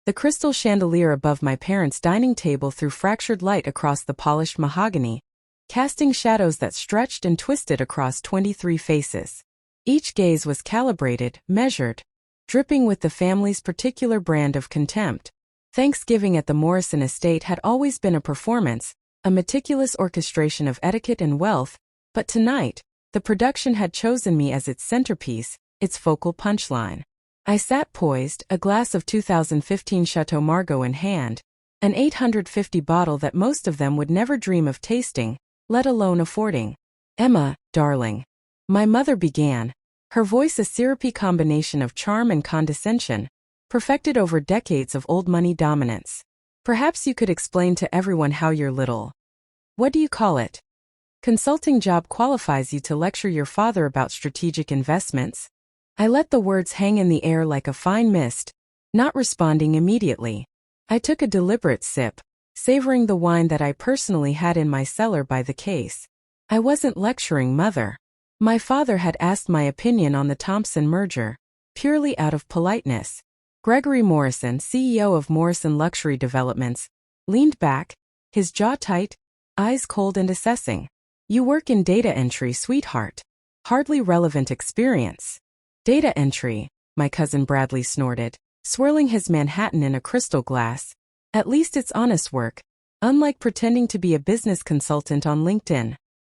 The crystal chandelier above my parents' dining table threw fractured light across the polished mahogany, casting shadows that stretched and twisted across 23 faces. Each gaze was calibrated, measured, dripping with the family's particular brand of contempt. Thanksgiving at the Morrison estate had always been a performance, a meticulous orchestration of etiquette and wealth, but tonight, the production had chosen me as its centerpiece, its focal punchline. I sat poised, a glass of 2015 Chateau Margaux in hand, an 850 bottle that most of them would never dream of tasting, let alone affording. "Emma, darling," my mother began, her voice a syrupy combination of charm and condescension, perfected over decades of old money dominance. "Perhaps you could explain to everyone how your little, what do you call it, consulting job qualifies you to lecture your father about strategic investments?" I let the words hang in the air like a fine mist, not responding immediately. I took a deliberate sip, savoring the wine that I personally had in my cellar by the case. I wasn't lecturing Mother. My father had asked my opinion on the Thompson merger, purely out of politeness. Gregory Morrison, CEO of Morrison Luxury Developments, leaned back, his jaw tight, eyes cold and assessing. "You work in data entry, sweetheart. Hardly relevant experience." "Data entry," my cousin Bradley snorted, swirling his Manhattan in a crystal glass. "At least it's honest work, unlike pretending to be a business consultant on LinkedIn."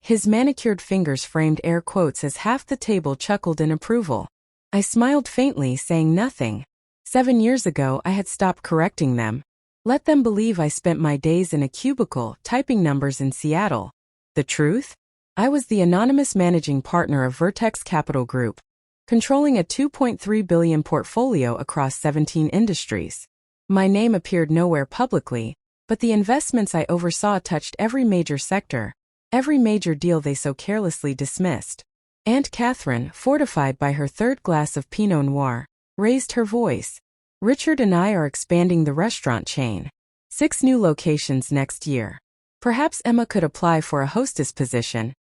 His manicured fingers framed air quotes as half the table chuckled in approval. I smiled faintly, saying nothing. 7 years ago I had stopped correcting them. Let them believe I spent my days in a cubicle typing numbers in Seattle. The truth? I was the anonymous managing partner of Vertex Capital Group, controlling a $2.3 billion portfolio across 17 industries. My name appeared nowhere publicly, but the investments I oversaw touched every major sector, every major deal they so carelessly dismissed. Aunt Catherine, fortified by her third glass of Pinot Noir, raised her voice. "Richard and I are expanding the restaurant chain. 6 new locations next year. Perhaps Emma could apply for a hostess position.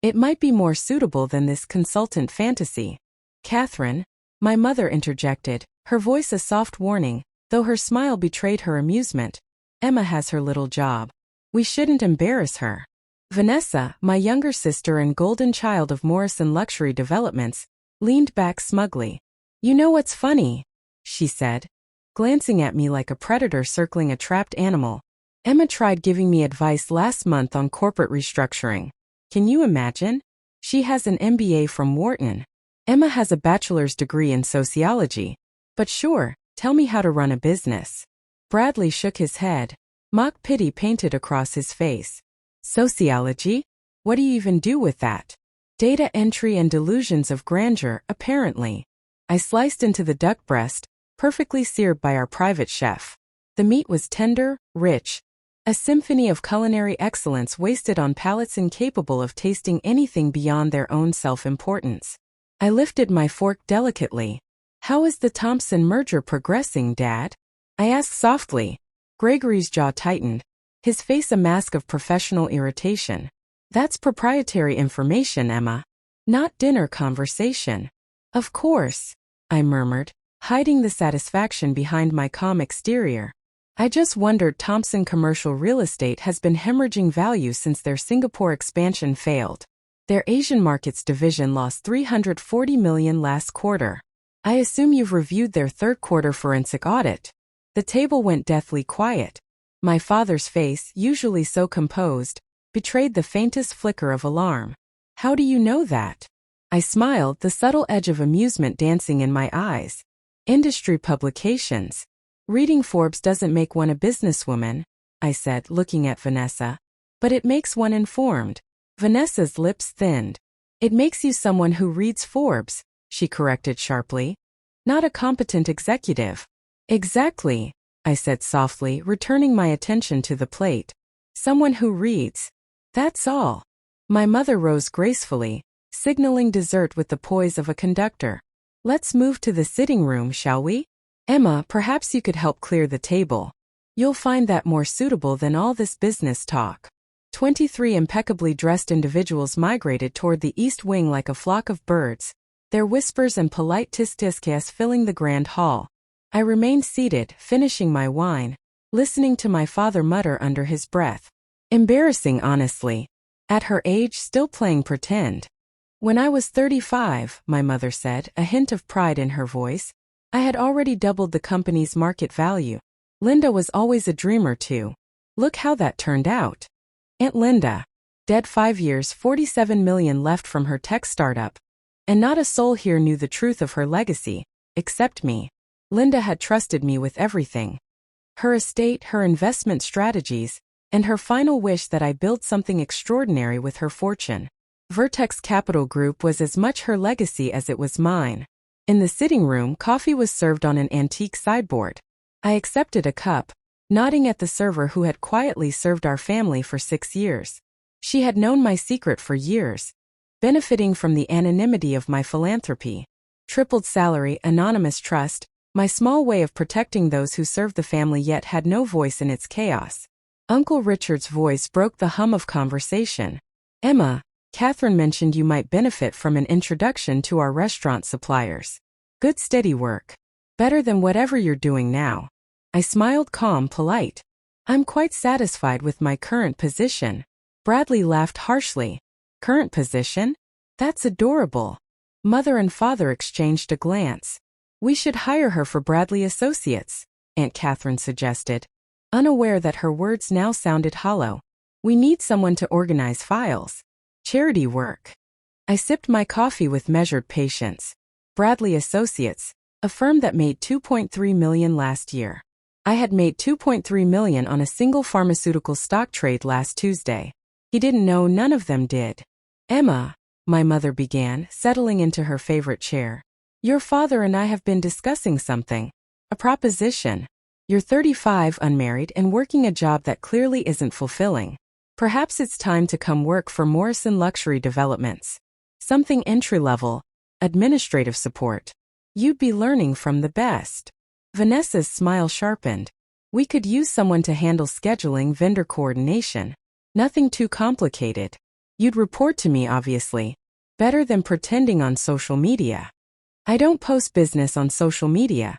It might be more suitable than this consultant fantasy." "Catherine," my mother interjected, her voice a soft warning, though her smile betrayed her amusement. "Emma has her little job. We shouldn't embarrass her." Vanessa, my younger sister and golden child of Morrison Luxury Developments, leaned back smugly. "You know what's funny?" she said, glancing at me like a predator circling a trapped animal. "Emma tried giving me advice last month on corporate restructuring. Can you imagine? She has an MBA from Wharton. Emma has a bachelor's degree in sociology. But sure, tell me how to run a business." Bradley shook his head. Mock pity painted across his face. "Sociology? What do you even do with that?" "Data entry and delusions of grandeur, apparently." I sliced into the duck breast, perfectly seared by our private chef. The meat was tender, rich, a symphony of culinary excellence wasted on palates incapable of tasting anything beyond their own self-importance. I lifted my fork delicately. "How is the Thompson merger progressing, Dad?" I asked softly. Gregory's jaw tightened, his face a mask of professional irritation. "That's proprietary information, Emma. Not dinner conversation." "Of course," I murmured, hiding the satisfaction behind my calm exterior. "I just wondered. Thompson Commercial Real Estate has been hemorrhaging value since their Singapore expansion failed. Their Asian markets division lost $340 million last quarter. I assume you've reviewed their third quarter forensic audit." The table went deathly quiet. My father's face, usually so composed, betrayed the faintest flicker of alarm. "How do you know that?" I smiled, the subtle edge of amusement dancing in my eyes. "Industry publications. Reading Forbes doesn't make one a businesswoman," I said, looking at Vanessa. "But it makes one informed." Vanessa's lips thinned. "It makes you someone who reads Forbes," she corrected sharply. "Not a competent executive." "Exactly," I said softly, returning my attention to the plate. "Someone who reads. That's all." My mother rose gracefully, signaling dessert with the poise of a conductor. "Let's move to the sitting room, shall we? Emma, perhaps you could help clear the table. You'll find that more suitable than all this business talk." 23 impeccably dressed individuals migrated toward the east wing like a flock of birds, their whispers and polite tisk-tisks filling the grand hall. I remained seated, finishing my wine, listening to my father mutter under his breath. Embarrassing, honestly. At her age, still playing pretend. When I was 35, my mother said, a hint of pride in her voice, I had already doubled the company's market value. Linda was always a dreamer too. Look how that turned out. Aunt Linda. Dead 5 years, 47 million left from her tech startup. And not a soul here knew the truth of her legacy, except me. Linda had trusted me with everything. Her estate, her investment strategies, and her final wish that I build something extraordinary with her fortune. Vertex Capital Group was as much her legacy as it was mine. In the sitting room, coffee was served on an antique sideboard. I accepted a cup, nodding at the server who had quietly served our family for 6 years. She had known my secret for years, benefiting from the anonymity of my philanthropy. Tripled salary, anonymous trust, my small way of protecting those who served the family yet had no voice in its chaos. Uncle Richard's voice broke the hum of conversation. Emma, Catherine mentioned you might benefit from an introduction to our restaurant suppliers. Good steady work. Better than whatever you're doing now. I smiled calm, polite. I'm quite satisfied with my current position. Bradley laughed harshly. Current position? That's adorable. Mother and father exchanged a glance. We should hire her for Bradley Associates, Aunt Catherine suggested, unaware that her words now sounded hollow. We need someone to organize files. Charity work. I sipped my coffee with measured patience. Bradley Associates, a firm that made $2.3 million last year. I had made $2.3 million on a single pharmaceutical stock trade last Tuesday. He didn't know, none of them did. Emma, my mother began, settling into her favorite chair. Your father and I have been discussing something. A proposition. You're 35, unmarried, and working a job that clearly isn't fulfilling. Perhaps it's time to come work for Morrison Luxury Developments. Something entry-level, administrative support. You'd be learning from the best. Vanessa's smile sharpened. We could use someone to handle scheduling, vendor coordination. Nothing too complicated. You'd report to me, obviously. Better than pretending on social media. I don't post business on social media,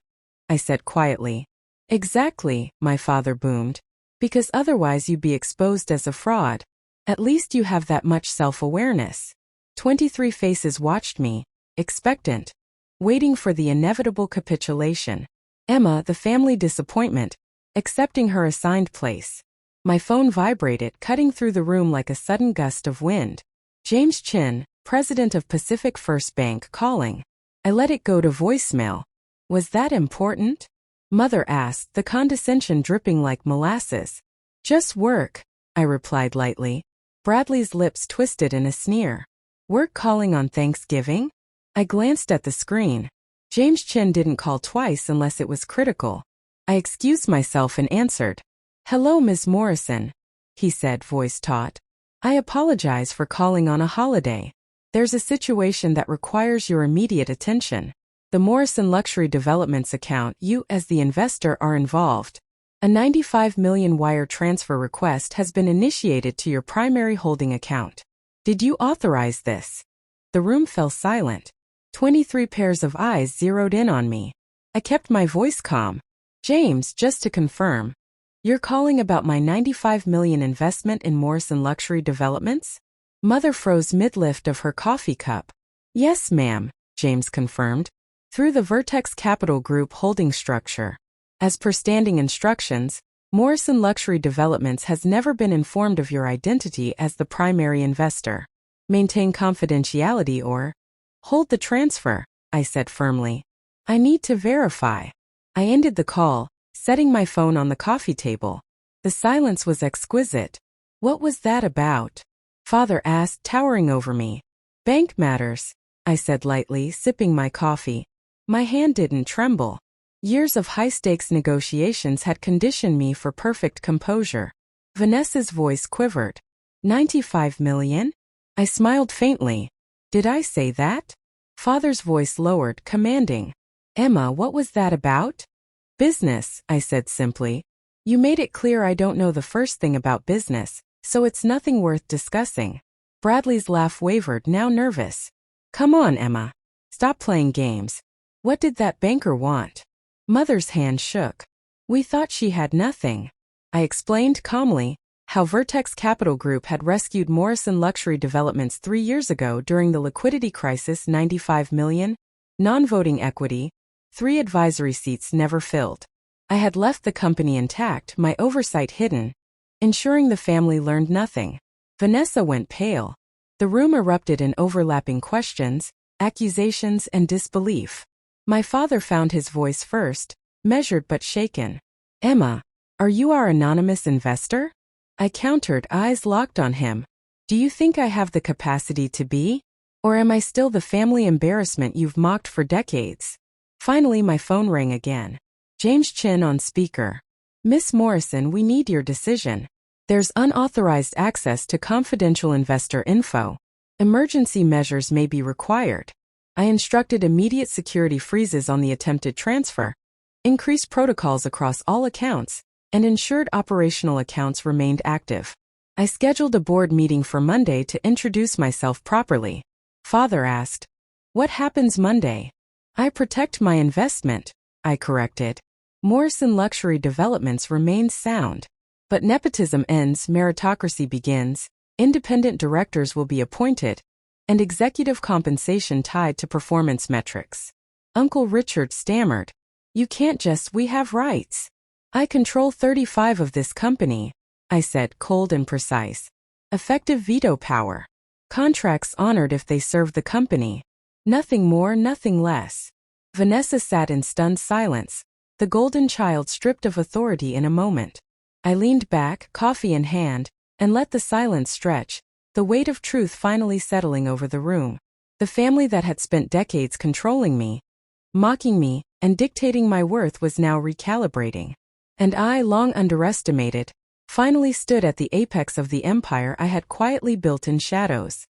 I said quietly. Exactly, my father boomed. Because otherwise you'd be exposed as a fraud. At least you have that much self-awareness. 23 faces watched me, expectant, waiting for the inevitable capitulation. Emma, the family disappointment, accepting her assigned place. My phone vibrated, cutting through the room like a sudden gust of wind. James Chin, president of Pacific First Bank, calling. I let it go to voicemail. Was that important? Mother asked, the condescension dripping like molasses. Just work, I replied lightly. Bradley's lips twisted in a sneer. Work calling on Thanksgiving? I glanced at the screen. James Chin didn't call twice unless it was critical. I excused myself and answered. Hello, Ms. Morrison, he said, voice taut. I apologize for calling on a holiday. There's a situation that requires your immediate attention. The Morrison Luxury Developments account, you as the investor are involved. A $95 million wire transfer request has been initiated to your primary holding account. Did you authorize this? The room fell silent. 23 pairs of eyes zeroed in on me. I kept my voice calm. James, just to confirm. You're calling about my $95 million investment in Morrison Luxury Developments? Mother froze mid-lift of her coffee cup. Yes, ma'am, James confirmed. Through the Vertex Capital Group holding structure. As per standing instructions, Morrison Luxury Developments has never been informed of your identity as the primary investor. Maintain confidentiality or hold the transfer, I said firmly. I need to verify. I ended the call, setting my phone on the coffee table. The silence was exquisite. What was that about? Father asked, towering over me. Bank matters, I said lightly, sipping my coffee. My hand didn't tremble. Years of high-stakes negotiations had conditioned me for perfect composure. Vanessa's voice quivered. 95 million? I smiled faintly. Did I say that? Father's voice lowered, commanding. Emma, what was that about? Business, I said simply. You made it clear I don't know the first thing about business, so it's nothing worth discussing. Bradley's laugh wavered, now nervous. Come on, Emma. Stop playing games. What did that banker want? Mother's hand shook. We thought she had nothing. I explained calmly how Vertex Capital Group had rescued Morrison Luxury Developments 3 years ago during the liquidity crisis. 95 million, non-voting equity, 3 advisory seats never filled. I had left the company intact, my oversight hidden, ensuring the family learned nothing. Vanessa went pale. The room erupted in overlapping questions, accusations, and disbelief. My father found his voice first, measured but shaken. Emma, are you our anonymous investor? I countered, eyes locked on him. Do you think I have the capacity to be? Or am I still the family embarrassment you've mocked for decades? Finally, my phone rang again. James Chin on speaker. Miss Morrison, we need your decision. There's unauthorized access to confidential investor info. Emergency measures may be required. I instructed immediate security freezes on the attempted transfer, increased protocols across all accounts, and ensured operational accounts remained active. I scheduled a board meeting for Monday to introduce myself properly. Father asked, "What happens Monday?" "I protect my investment," I corrected. Morrison Luxury Developments remains sound. But nepotism ends, meritocracy begins, independent directors will be appointed, and executive compensation tied to performance metrics. Uncle Richard stammered, "You can't just, we have rights." "I control 35 of this company," I said, cold and precise. "Effective veto power. Contracts honored if they serve the company. Nothing more, nothing less." Vanessa sat in stunned silence, the golden child stripped of authority in a moment. I leaned back, coffee in hand, and let the silence stretch, the weight of truth finally settling over the room. The family that had spent decades controlling me, mocking me, and dictating my worth was now recalibrating. And I, long underestimated, finally stood at the apex of the empire I had quietly built in shadows.